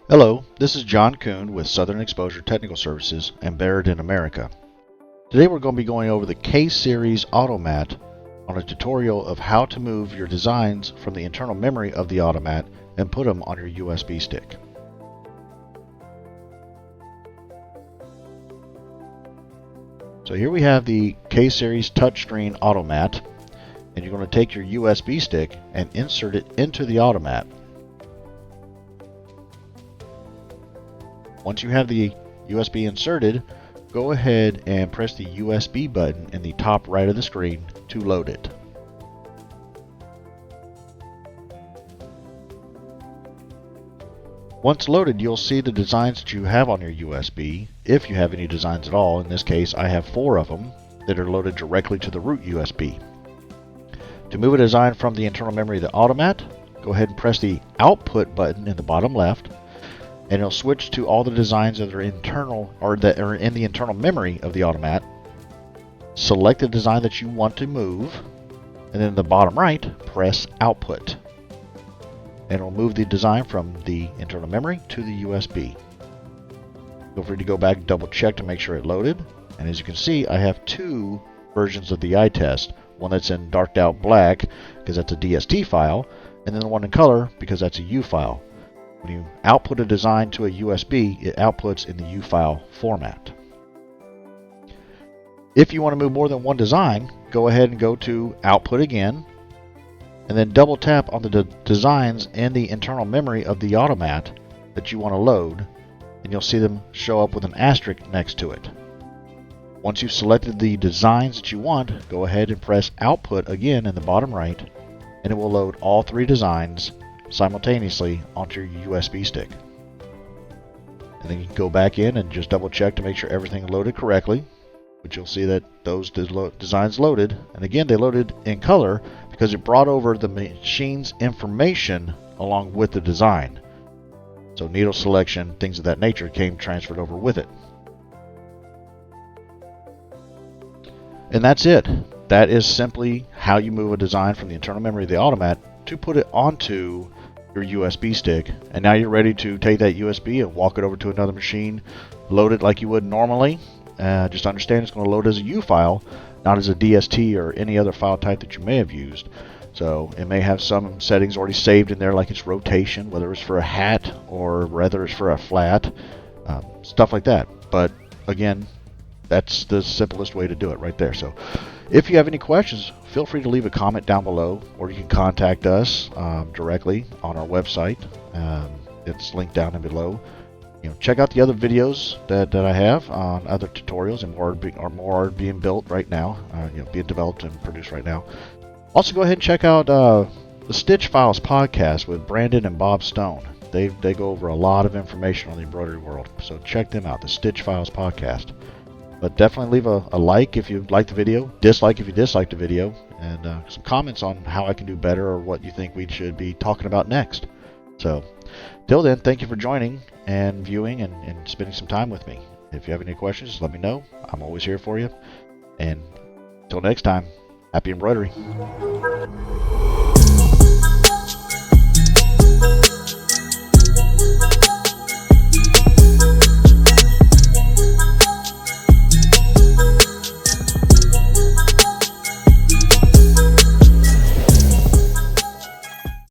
Hello, this is John Kuhn with Southern Exposure Technical Services and Barudan America. Today we're going to be going over the K-Series Automat on a tutorial of how to move your designs from the internal memory of the Automat and put them on your USB stick. So here we have the K-Series touchscreen Automat, and you're going to take your USB stick and insert it into the Automat. Once you have the USB inserted, go ahead and press the USB button in the top right of the screen to load it. Once loaded, you'll see the designs that you have on your USB, if you have any designs at all. In this case, I have 4 of them that are loaded directly to the root USB. To move a design from the internal memory of the Automat, go ahead and press the Output button in the bottom left, and it'll switch to all the designs that are internal or that are in the internal memory of the Automat. Select the design that you want to move, and then in the bottom right, press Output. And it'll move the design from the internal memory to the USB. Feel free to go back and double check to make sure it loaded. And as you can see, I have 2 versions of the eye test. One that's in darked out black because that's a DST file, and then the one in color because that's a U file. When you output a design to a USB, it outputs in the U file format. If you want to move more than one design, go ahead and go to Output again, and then double tap on the designs in the internal memory of the Automat that you want to load, and you'll see them show up with an asterisk next to it. Once you've selected the designs that you want, go ahead and press Output again in the bottom right, and it will load all 3 designs simultaneously onto your USB stick. And then you can go back in and just double check to make sure everything loaded correctly, but you'll see that those designs loaded, and again they loaded in color because it brought over the machine's information along with the design. So needle selection, things of that nature came transferred over with it. And that's it. That is simply how you move a design from the internal memory of the Automat to put it onto your USB stick. And now you're ready to take that USB and walk it over to another machine, load it like you would normally. Just understand it's going to load as a U file, not as a DST or any other file type that you may have used. So it may have some settings already saved in there, like its rotation, whether it's for a hat or whether it's for a flat, stuff like that. But again, that's the simplest way to do it right there. So if you have any questions, feel free to leave a comment down below, or you can contact us directly on our website. It's linked down below. Check out the other videos that I have on other tutorials, and more are being built right now, being developed and produced right now. Also, go ahead and check out the Stitch Files podcast with Brandon and Bob Stone. They go over a lot of information on the embroidery world, so check them out, the Stitch Files podcast. But definitely leave a like if you like the video, dislike if you dislike the video, and some comments on how I can do better or what you think we should be talking about next. So, till then, thank you for joining and viewing and spending some time with me. If you have any questions, let me know. I'm always here for you. And until next time, happy embroidery.